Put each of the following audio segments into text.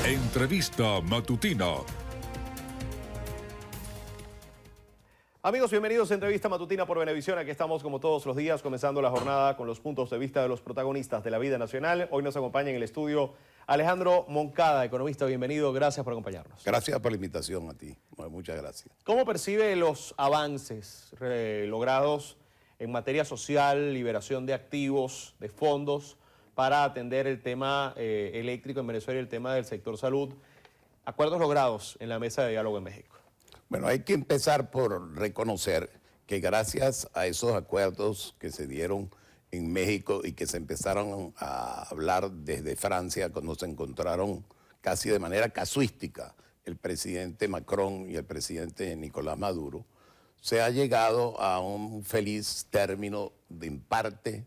Entrevista matutina. Amigos, bienvenidos a Entrevista Matutina por Venevisión. Aquí estamos como todos los días, comenzando la jornada con los puntos de vista de los protagonistas de la vida nacional. Hoy nos acompaña en el estudio Alejandro Moncada, economista. Bienvenido, gracias por acompañarnos. Gracias por la invitación a ti, muchas gracias. ¿Cómo percibe los avances logrados en materia social, liberación de activos, de fondos, para atender el tema eléctrico en Venezuela y el tema del sector salud? Acuerdos logrados en la mesa de diálogo en México. Bueno, hay que empezar por reconocer que gracias a esos acuerdos que se dieron en México y que se empezaron a hablar desde Francia cuando se encontraron casi de manera casuística el presidente Macron y el presidente Nicolás Maduro, se ha llegado a un feliz término en parte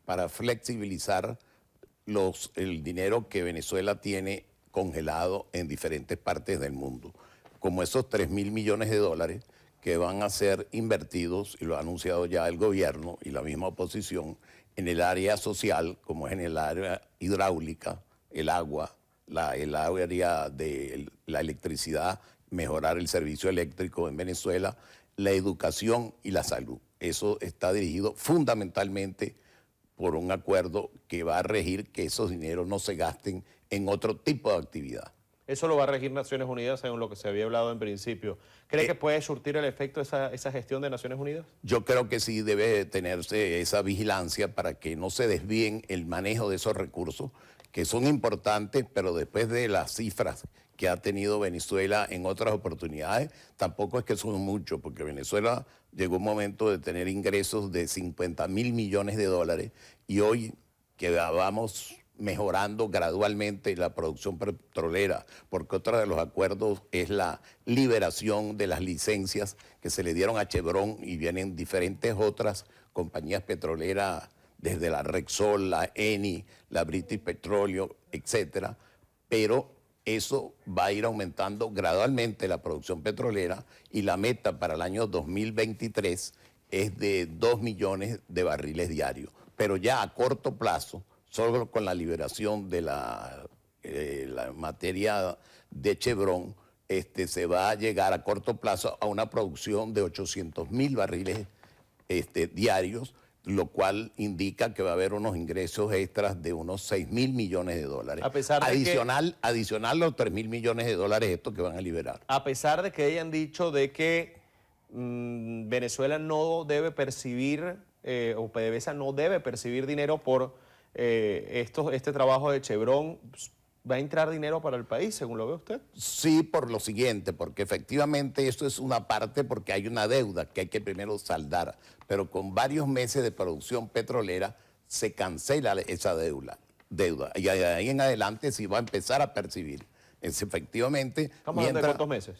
para flexibilizar el dinero que Venezuela tiene congelado en diferentes partes del mundo, como esos 3.000 millones de dólares que van a ser invertidos, y lo ha anunciado ya el gobierno y la misma oposición, en el área social, como es en el área hidráulica, el agua, el área de la electricidad, mejorar el servicio eléctrico en Venezuela, la educación y la salud. Eso está dirigido fundamentalmente por un acuerdo que va a regir que esos dineros no se gasten en otro tipo de actividad. Eso lo va a regir Naciones Unidas, según lo que se había hablado en principio. ¿Cree que puede surtir el efecto esa gestión de Naciones Unidas? Yo creo que sí debe tenerse esa vigilancia para que no se desvíen el manejo de esos recursos, que son importantes, pero después de las cifras que ha tenido Venezuela en otras oportunidades, tampoco es que son mucho, porque Venezuela llegó un momento de tener ingresos de 50.000 millones de dólares y hoy que vamos mejorando gradualmente la producción petrolera, porque otro de los acuerdos es la liberación de las licencias que se le dieron a Chevron y vienen diferentes otras compañías petroleras, desde la Repsol, la Eni, la British Petroleum, etcétera, pero eso va a ir aumentando gradualmente la producción petrolera y la meta para el año 2023 es de 2 millones de barriles diarios, pero ya a corto plazo, solo con la liberación de la materia de Chevron, se va a llegar a corto plazo a una producción de 800.000 barriles diarios, lo cual indica que va a haber unos ingresos extras de unos 6.000 millones de dólares. A pesar de adicional los 3.000 millones de dólares estos que van a liberar. A pesar de que hayan dicho de que Venezuela no debe percibir, o PDVSA no debe percibir dinero por este trabajo de Chevron, ¿va a entrar dinero para el país, según lo ve usted? Sí, por lo siguiente, porque efectivamente esto es una parte porque hay una deuda que hay que primero saldar, pero con varios meses de producción petrolera se cancela esa deuda y de ahí en adelante sí va a empezar a percibir. Efectivamente. ¿Estamos hablando de cuántos meses?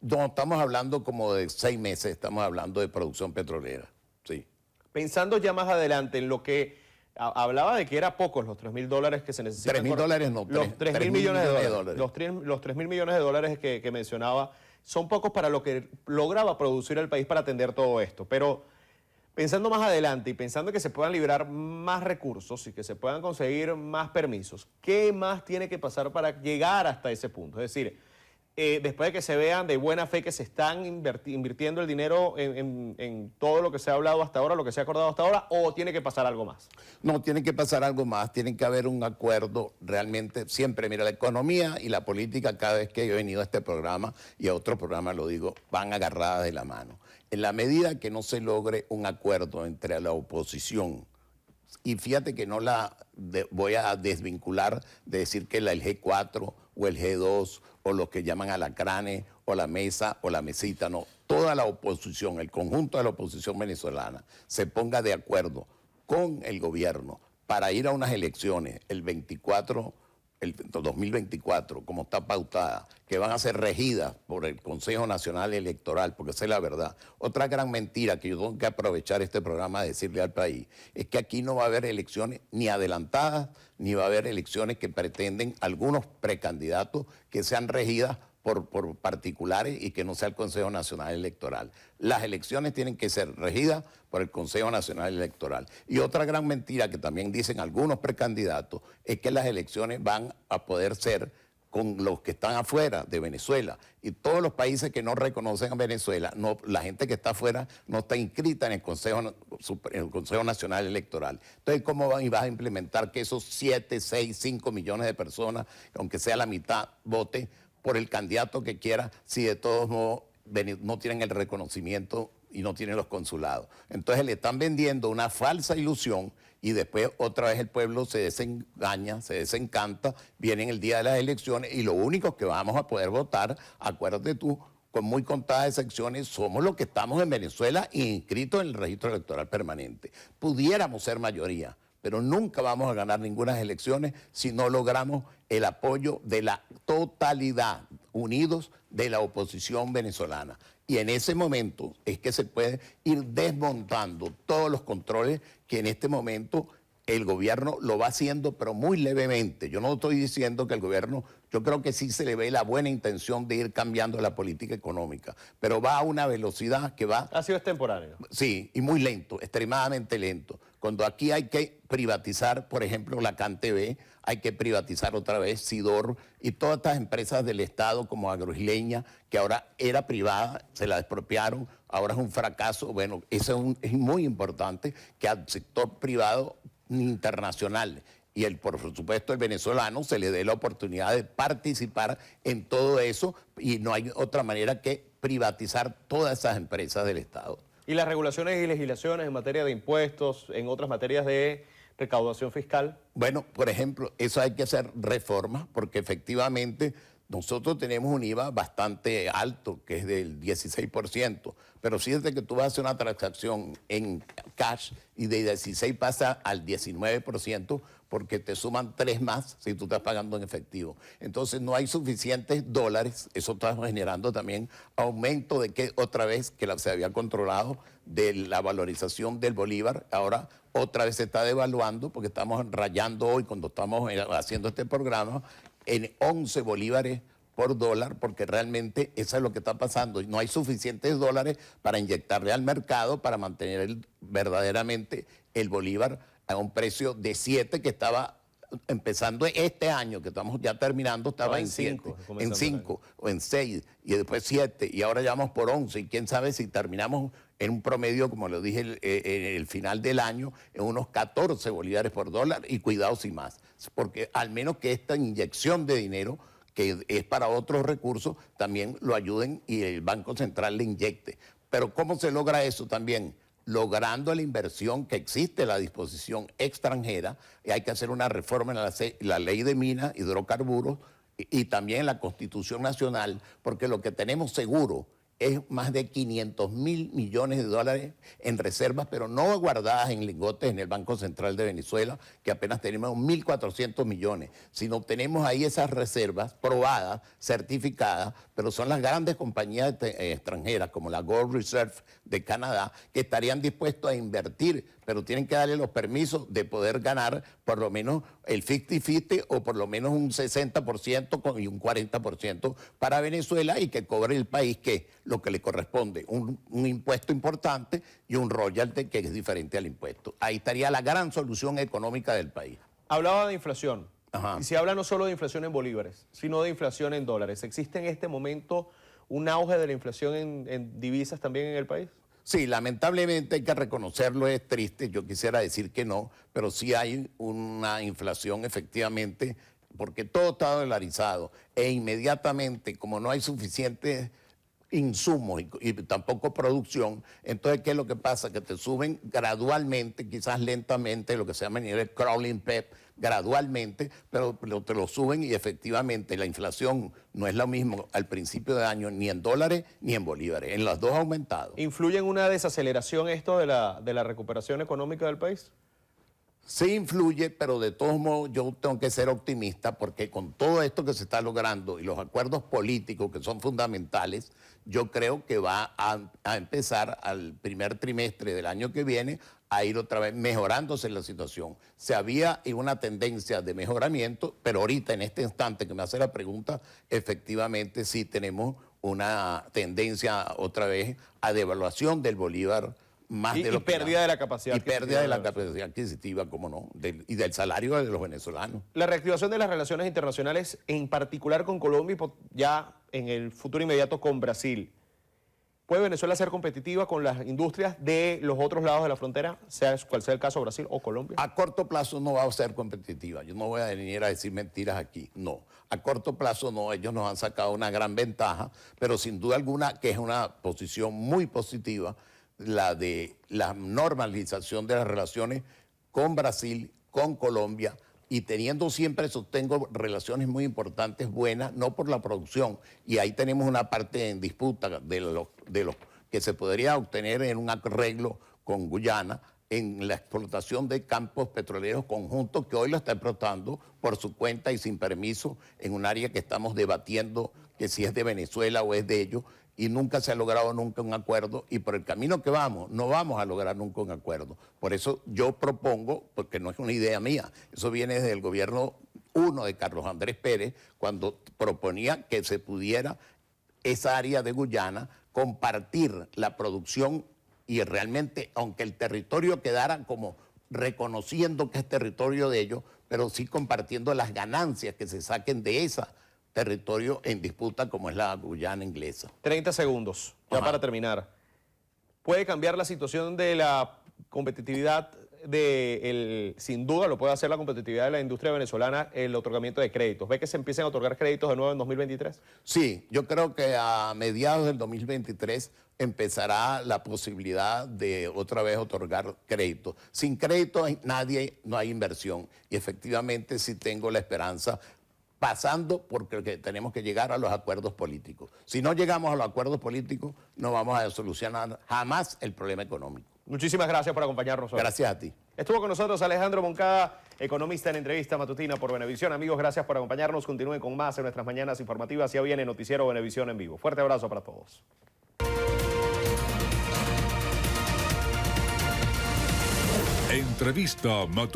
No, estamos hablando como de 6 meses, estamos hablando de producción petrolera, sí. Pensando ya más adelante en lo que hablaba de que era pocos los 3.000 dólares que se necesitan. 3.000 dólares no, los 3.000 millones de dólares. Los 3.000 millones de dólares que mencionaba son pocos para lo que lograba producir el país para atender todo esto. Pero pensando más adelante y pensando que se puedan liberar más recursos y que se puedan conseguir más permisos, ¿qué más tiene que pasar para llegar hasta ese punto? Es decir, después de que se vean de buena fe que se están invirtiendo el dinero en todo lo que se ha hablado hasta ahora, lo que se ha acordado hasta ahora, ¿o tiene que pasar algo más? No, tiene que pasar algo más, tiene que haber un acuerdo realmente siempre. Mira, la economía y la política, cada vez que he venido a este programa y a otro programa lo digo, van agarradas de la mano. En la medida que no se logre un acuerdo entre la oposición, y fíjate que no voy a desvincular de decir que el G4 o el G2 o los que llaman alacranes o la mesa o la mesita, no. Toda la oposición, el conjunto de la oposición venezolana se ponga de acuerdo con el gobierno para ir a unas elecciones el 2024, como está pautada, que van a ser regidas por el Consejo Nacional Electoral, porque esa es la verdad. Otra gran mentira que yo tengo que aprovechar este programa de decirle al país es que aquí no va a haber elecciones ni adelantadas, ni va a haber elecciones que pretenden algunos precandidatos que sean regidas por particulares y que no sea el Consejo Nacional Electoral. Las elecciones tienen que ser regidas por el Consejo Nacional Electoral. Y otra gran mentira que también dicen algunos precandidatos es que las elecciones van a poder ser con los que están afuera de Venezuela. Y todos los países que no reconocen a Venezuela, la gente que está afuera no está inscrita en el Consejo Nacional Electoral. Entonces, ¿cómo vas a implementar que esos 7, 6, 5 millones de personas, aunque sea la mitad, voten por el candidato que quiera, si de todos modos no tienen el reconocimiento y no tienen los consulados? Entonces le están vendiendo una falsa ilusión y después otra vez el pueblo se desengaña, se desencanta, viene el día de las elecciones y lo único que vamos a poder votar, acuérdate tú, con muy contadas excepciones, somos los que estamos en Venezuela inscritos en el registro electoral permanente. Pudiéramos ser mayoría, pero nunca vamos a ganar ninguna elecciones si no logramos el apoyo de la totalidad, unidos, de la oposición venezolana. Y en ese momento es que se puede ir desmontando todos los controles que en este momento el gobierno lo va haciendo, pero muy levemente. Yo no estoy diciendo que el gobierno, yo creo que sí se le ve la buena intención de ir cambiando la política económica, pero va a una velocidad que va... Ha sido extemporáneo. Sí, y muy lento, extremadamente lento. Cuando aquí hay que privatizar, por ejemplo, la CanTV, hay que privatizar otra vez Sidor y todas estas empresas del Estado como Agroisleña, que ahora era privada, se la expropiaron, ahora es un fracaso. Bueno, eso es muy importante que al sector privado internacional y por supuesto el venezolano se le dé la oportunidad de participar en todo eso y no hay otra manera que privatizar todas esas empresas del Estado. ¿Y las regulaciones y legislaciones en materia de impuestos, en otras materias de recaudación fiscal? Bueno, por ejemplo, eso hay que hacer reformas porque efectivamente nosotros tenemos un IVA bastante alto, que es del 16%, pero fíjate que tú vas a hacer una transacción en cash y de 16 pasa al 19% porque te suman 3 más si tú estás pagando en efectivo. Entonces no hay suficientes dólares, eso está generando también aumento de que otra vez que se había controlado de la valorización del bolívar, ahora otra vez se está devaluando porque estamos rayando hoy cuando estamos haciendo este programa en 11 bolívares por dólar, porque realmente eso es lo que está pasando. No hay suficientes dólares para inyectarle al mercado para mantener verdaderamente el bolívar a un precio de 7 que estaba empezando este año, que estamos ya terminando, estaba en 7, en 5 o en 6, y después 7, y ahora ya vamos por 11, y quién sabe si terminamos en un promedio, como lo dije, en el final del año, en unos 14 bolívares por dólar, y cuidado sin más, porque al menos que esta inyección de dinero, que es para otros recursos, también lo ayuden y el Banco Central le inyecte. Pero ¿cómo se logra eso también? Logrando la inversión que existe, la disposición extranjera, y hay que hacer una reforma en la ley de minas, hidrocarburos y también en la Constitución Nacional, porque lo que tenemos seguro es más de 500.000 millones de dólares en reservas, pero no guardadas en lingotes en el Banco Central de Venezuela, que apenas tenemos 1.400 millones, sino tenemos ahí esas reservas probadas, certificadas, pero son las grandes compañías extranjeras, como la Gold Reserve de Canadá, que estarían dispuestos a invertir, pero tienen que darle los permisos de poder ganar por lo menos el 50-50 o por lo menos un 60% y un 40% para Venezuela y que cobre el país que lo que le corresponde, un impuesto importante y un royalty que es diferente al impuesto. Ahí estaría la gran solución económica del país. Hablaba de inflación. Ajá. Y se habla no solo de inflación en bolívares, sino de inflación en dólares. ¿Existe en este momento un auge de la inflación en divisas también en el país? Sí, lamentablemente hay que reconocerlo, es triste, yo quisiera decir que no, pero sí hay una inflación efectivamente, porque todo está dolarizado e inmediatamente, como no hay suficientes insumos y tampoco producción, entonces ¿qué es lo que pasa? Que te suben gradualmente, quizás lentamente, lo que se llama el crawling pep, gradualmente, pero te lo suben y efectivamente la inflación no es lo mismo al principio de año ni en dólares ni en bolívares, en las dos ha aumentado. ¿Influye en una desaceleración esto de la recuperación económica del país? Sí influye, pero de todos modos yo tengo que ser optimista porque con todo esto que se está logrando y los acuerdos políticos que son fundamentales, yo creo que va a empezar al primer trimestre del año que viene a ir otra vez mejorándose la situación. Se había una tendencia de mejoramiento, pero ahorita en este instante que me hace la pregunta, efectivamente sí tenemos una tendencia otra vez a devaluación del bolívar más y de lo que pérdida de la capacidad y pérdida de la capacidad adquisitiva, cómo no, y del salario de los venezolanos. La reactivación de las relaciones internacionales, en particular con Colombia y ya en el futuro inmediato con Brasil. ¿Puede Venezuela ser competitiva con las industrias de los otros lados de la frontera, sea cual sea el caso Brasil o Colombia? A corto plazo no va a ser competitiva. Yo no voy a venir a decir mentiras aquí. No. A corto plazo no. Ellos nos han sacado una gran ventaja, pero sin duda alguna que es una posición muy positiva la de la normalización de las relaciones con Brasil, con Colombia, y teniendo siempre, sostengo, relaciones muy importantes, buenas, no por la producción. Y ahí tenemos una parte en disputa de los que se podría obtener en un arreglo con Guyana en la explotación de campos petroleros conjuntos que hoy lo está explotando por su cuenta y sin permiso en un área que estamos debatiendo que si es de Venezuela o es de ellos, y nunca se ha logrado nunca un acuerdo, y por el camino que vamos, no vamos a lograr nunca un acuerdo. Por eso yo propongo, porque no es una idea mía, eso viene desde el gobierno 1 de Carlos Andrés Pérez, cuando proponía que se pudiera esa área de Guyana compartir la producción y realmente, aunque el territorio quedara como reconociendo que es territorio de ellos, pero sí compartiendo las ganancias que se saquen de ese territorio en disputa como es la Guyana inglesa. 30 segundos, ya Ajá. para terminar. ¿Puede cambiar la situación de la competitividad sin duda lo puede hacer la competitividad de la industria venezolana, el otorgamiento de créditos? ¿Ve que se empiecen a otorgar créditos de nuevo en 2023? Sí, yo creo que a mediados del 2023 empezará la posibilidad de otra vez otorgar créditos. Sin crédito no hay inversión, y efectivamente sí tengo la esperanza, pasando porque tenemos que llegar a los acuerdos políticos. Si no llegamos a los acuerdos políticos, no vamos a solucionar jamás el problema económico. Muchísimas gracias por acompañarnos hoy. Gracias a ti. Estuvo con nosotros Alejandro Moncada, economista en entrevista matutina por Venevisión. Amigos, gracias por acompañarnos. Continúen con más en nuestras mañanas informativas. Ya viene Noticiero Venevisión en vivo. Fuerte abrazo para todos. Entrevista matutina.